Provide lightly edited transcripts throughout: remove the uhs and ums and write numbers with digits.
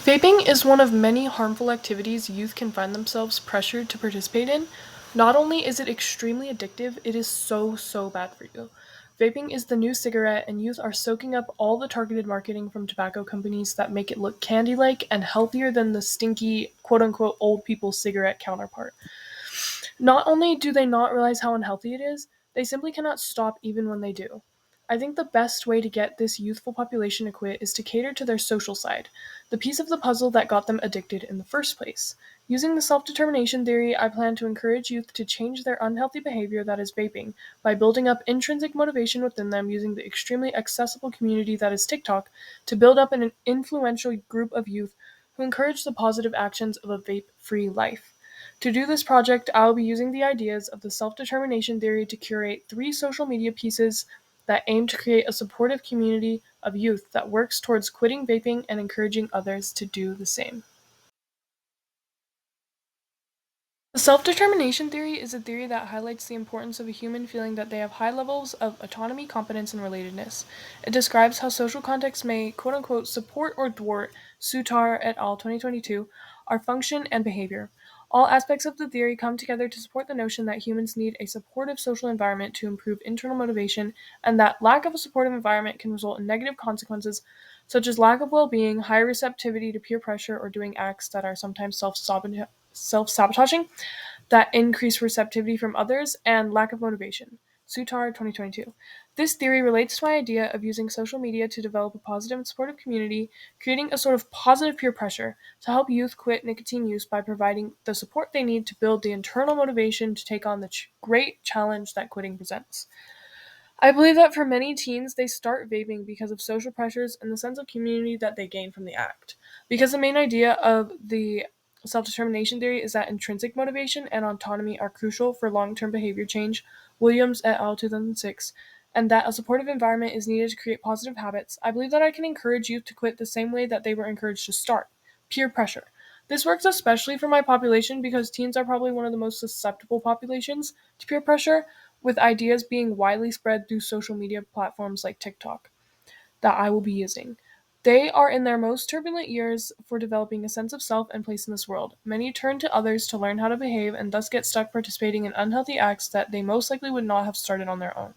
Vaping is one of many harmful activities youth can find themselves pressured to participate in. Not only is it extremely addictive, it is so bad for you. Vaping is the new cigarette, and youth are soaking up all the targeted marketing from tobacco companies that make it look candy like and healthier than the stinky, quote unquote, old people cigarette counterpart. Not only do they not realize how unhealthy it is, they simply cannot stop even when they do. I think the best way to get this youthful population to quit is to cater to their social side, the piece of the puzzle that got them addicted in the first place. Using the self determination theory, I plan to encourage youth to change their unhealthy behavior that is vaping by building up intrinsic motivation within them using the extremely accessible community that is TikTok to build up an influential group of youth who encourage the positive actions of a vape free life. To do this project, I will be using the ideas of the self determination theory to curate 3 social media pieces that aim to create a supportive community of youth that works towards quitting vaping and encouraging others to do the same. The self determination theory is a theory that highlights the importance of a human feeling that they have high levels of autonomy, competence, and relatedness. It describes how social contexts may, quote unquote, support or thwart, Sutar et al. 2022, our function and behavior. All aspects of the theory come together to support the notion that humans need a supportive social environment to improve internal motivation, and that lack of a supportive environment can result in negative consequences such as lack of well being, high receptivity to peer pressure, or doing acts that are sometimes self-sabotaging, that increase receptivity from others, and lack of motivation. Sutar 2022. This theory relates to my idea of using social media to develop a positive and supportive community, creating a sort of positive peer pressure to help youth quit nicotine use by providing the support they need to build the internal motivation to take on the great challenge that quitting presents. I believe that for many teens, they start vaping because of social pressures and the sense of community that they gain from the act. Because the main idea of the self determination theory is that intrinsic motivation and autonomy are crucial for long term behavior change, Williams et al. 2006, and that a supportive environment is needed to create positive habits, I believe that I can encourage youth to quit the same way that they were encouraged to start peer pressure. This works especially for my population because teens are probably one of the most susceptible populations to peer pressure, with ideas being widely spread through social media platforms like TikTok that I will be using. They are in their most turbulent years for developing a sense of self and place in this world. Many turn to others to learn how to behave and thus get stuck participating in unhealthy acts that they most likely would not have started on their own.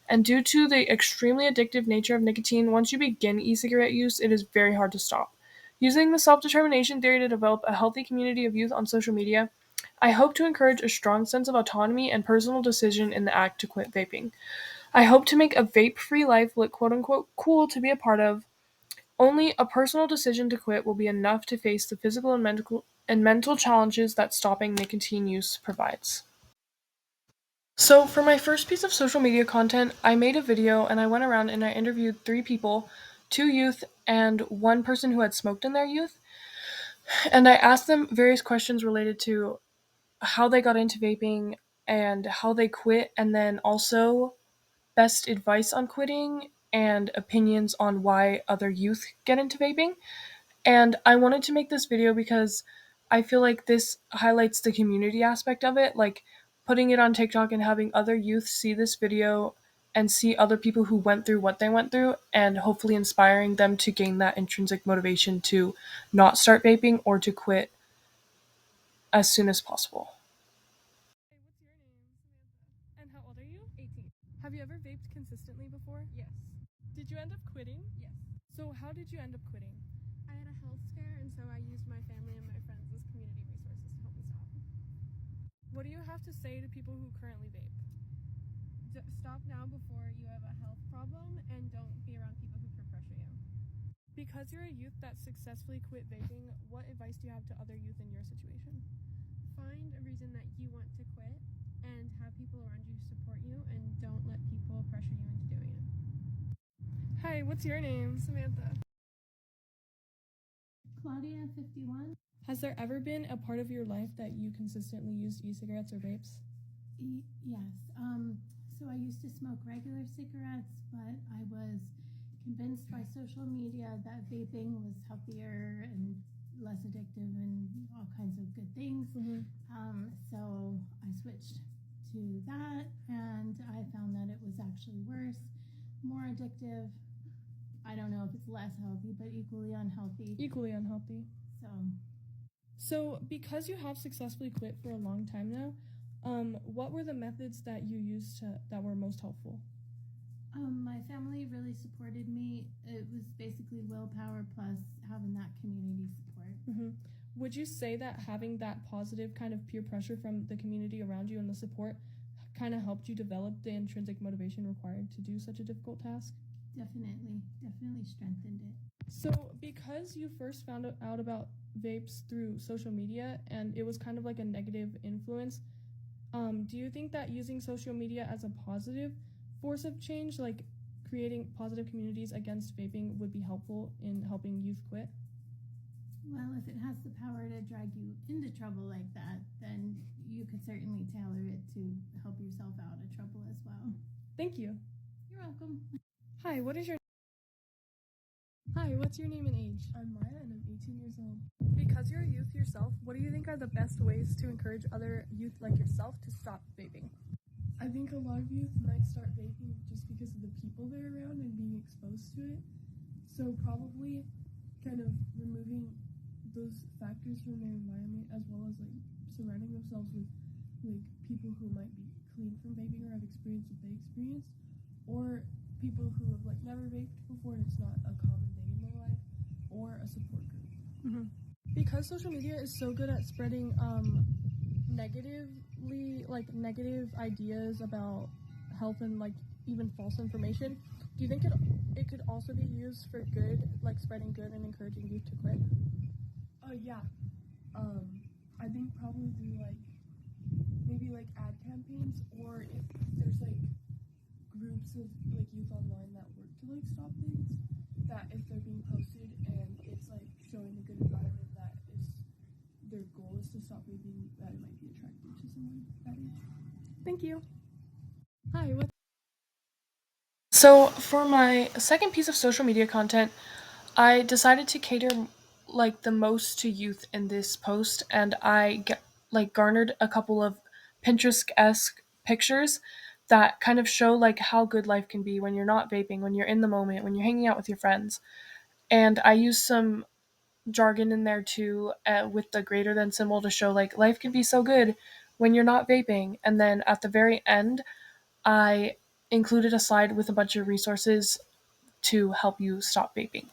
And due to the extremely addictive nature of nicotine, once you begin e cigarette use, it is very hard to stop. Using the self determination theory to develop a healthy community of youth on social media, I hope to encourage a strong sense of autonomy and personal decision in the act to quit vaping. I hope to make a vape free life look quote unquote cool to be a part of. Only a personal decision to quit will be enough to face the physical and mental challenges that stopping nicotine use provides. So, for my first piece of social media content, I made a video and I went around and I interviewed 3 people, 2 youth, and 1 person who had smoked in their youth. And I asked them various questions related to how they got into vaping and how they quit, and then also best advice on quitting and opinions on why other youth get into vaping. And I wanted to make this video because I feel like this highlights the community aspect of it, like putting it on TikTok and having other youth see this video and see other people who went through what they went through and hopefully inspiring them to gain that intrinsic motivation to not start vaping or to quit as soon as possible. Hey, what's your name, Samantha? And how old are you? 18. Have you ever vaped consistently before? Yes. Did you end up quitting? Yes. So, how did you end up quitting? I had a health scare, and so I used my family and my friends as community resources to help me stop. What do you have to say to people who currently vape? Stop now before you have a health problem, and don't be around people who peer pressure you. Because you're a youth that successfully quit vaping, what advice do you have to other youth in your situation? Find a reason that you want to quit, and have people around you support you, and don't let people pressure you into doing it. Hi, what's your name? Samantha. Claudia 51. Has there ever been a part of your life that you consistently used e-cigarettes or vapes? Yes. So I used to smoke regular cigarettes, but I was convinced by social media that vaping was healthier and less addictive and all kinds of good things. So I switched to that, and I found that it was actually worse, more addictive, I don't know if it's less healthy, but equally unhealthy. Equally unhealthy. So, because you have successfully quit for a long time now, what were the methods that you used that were most helpful? My family really supported me. It was basically willpower plus having that community support. Mm-hmm. Would you say that having that positive kind of peer pressure from the community around you and the support kind of helped you develop the intrinsic motivation required to do such a difficult task? Definitely strengthened it. So, because you first found out about vapes through social media and it was kind of like a negative influence, do you think that using social media as a positive force of change, like creating positive communities against vaping, would be helpful in helping youth quit? Well, if it has the power to drag you into trouble like that, then you could certainly tailor it to help yourself out of trouble as well. Thank you. You're welcome. Hi, what's your name and age? I'm Maya and I'm 18 years old. Because you're a youth yourself, what do you think are the best ways to encourage other youth like yourself to stop vaping? I think a lot of youth might start vaping just because of the people they're around and being exposed to it. So probably kind of removing those factors from their environment, as well as like surrounding themselves with like people who might be clean from vaping or have experienced what they experienced, or people who have like never vaped before and it's not a common thing in their life, or a support group. Mm-hmm. Because social media is so good at spreading negative ideas about health and like even false information, do you think it could also be used for good, like spreading good and encouraging youth to quit? Yeah. I think probably through like maybe like ad campaigns, or if there's like groups of like youth online that work to like stop things, that if they're being posted and it's like showing a good environment that is their goal is to stop vaping, that it might be attractive to someone that age. Thank you. Hi, So for my second piece of social media content, I decided to cater like the most to youth in this post, and I garnered a couple of Pinterest-esque pictures that kind of show like how good life can be when you're not vaping, when you're in the moment, when you're hanging out with your friends. And I used some jargon in there too, with the greater than symbol to show like life can be so good when you're not vaping. And then at the very end, I included a slide with a bunch of resources to help you stop vaping.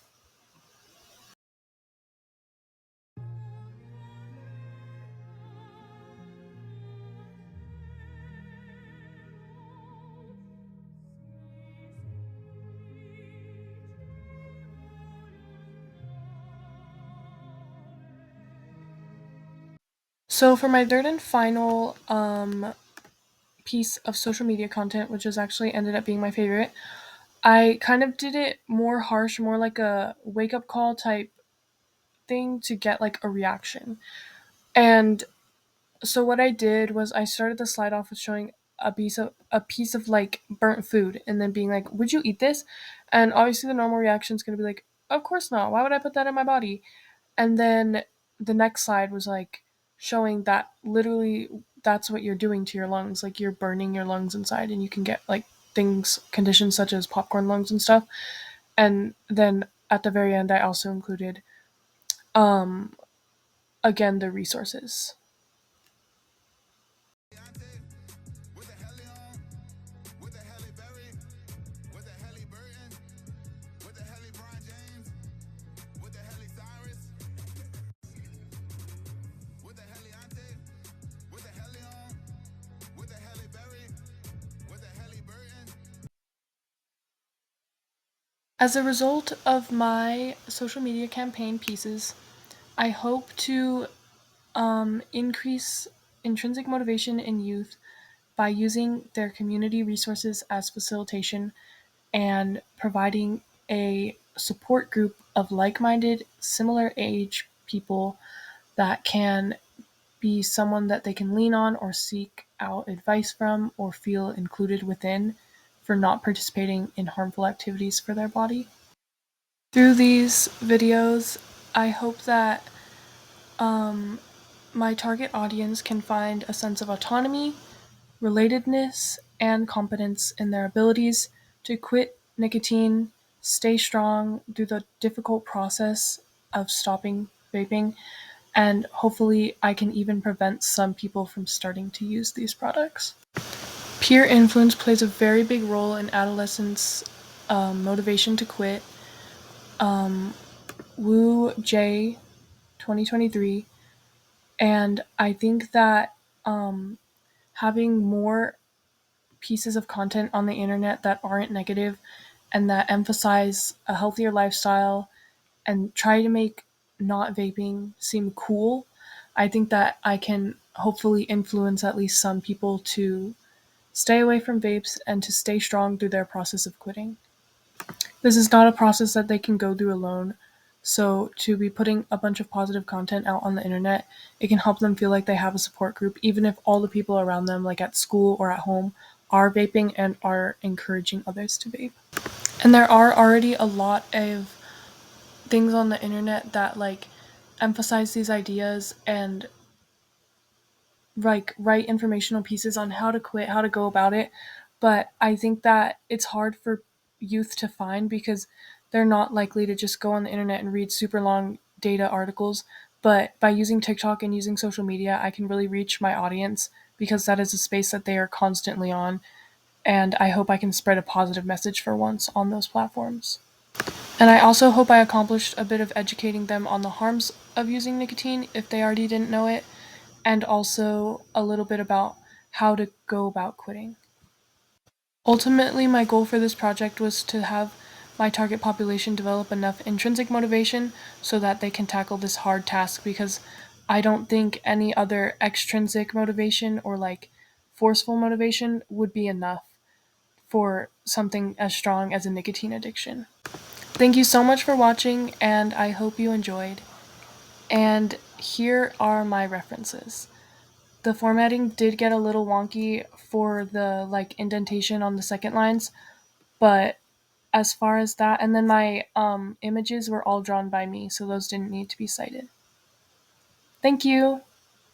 So for my third and final piece of social media content, which has actually ended up being my favorite, I kind of did it more harsh, more like a wake up call type thing to get like a reaction. And so what I did was I started the slide off with showing a piece of like burnt food and then being like, "Would you eat this?" And obviously the normal reaction is going to be like, "Of course not. Why would I put that in my body?" And then the next slide was like showing that literally that's what you're doing to your lungs. Like you're burning your lungs inside and you can get like conditions such as popcorn lungs and stuff. And then at the very end I also included um again the resources. As a result of my social media campaign pieces, I hope to increase intrinsic motivation in youth by using their community resources as facilitation and providing a support group of like minded, similar age people that can be someone that they can lean on or seek out advice from or feel included within for not participating in harmful activities for their body. Through these videos, I hope that my target audience can find a sense of autonomy, relatedness, and competence in their abilities to quit nicotine, stay strong through the difficult process of stopping vaping, and hopefully I can even prevent some people from starting to use these products. Peer influence plays a very big role in adolescents' motivation to quit. Wu J 2023, and I think that having more pieces of content on the internet that aren't negative and that emphasize a healthier lifestyle and try to make not vaping seem cool, I think that I can hopefully influence at least some people to stay away from vapes and to stay strong through their process of quitting. This is not a process that they can go through alone. So, to be putting a bunch of positive content out on the internet, it can help them feel like they have a support group, even if all the people around them, like at school or at home, are vaping and are encouraging others to vape. And there are already a lot of things on the internet that emphasize these ideas and write informational pieces on how to quit, how to go about it. But I think that it's hard for youth to find because they're not likely to just go on the internet and read super long data articles. But by using TikTok and using social media, I can really reach my audience because that is a space that they are constantly on. And I hope I can spread a positive message for once on those platforms. And I also hope I accomplished a bit of educating them on the harms of using nicotine if they already didn't know it, and also a little bit about how to go about quitting. Ultimately, my goal for this project was to have my target population develop enough intrinsic motivation so that they can tackle this hard task, because I don't think any other extrinsic motivation or forceful motivation would be enough for something as strong as a nicotine addiction. Thank you so much for watching, and I hope you enjoyed. And here are my references. The formatting did get a little wonky for the indentation on the second lines, but as far as that, and then my images were all drawn by me, so those didn't need to be cited. Thank you.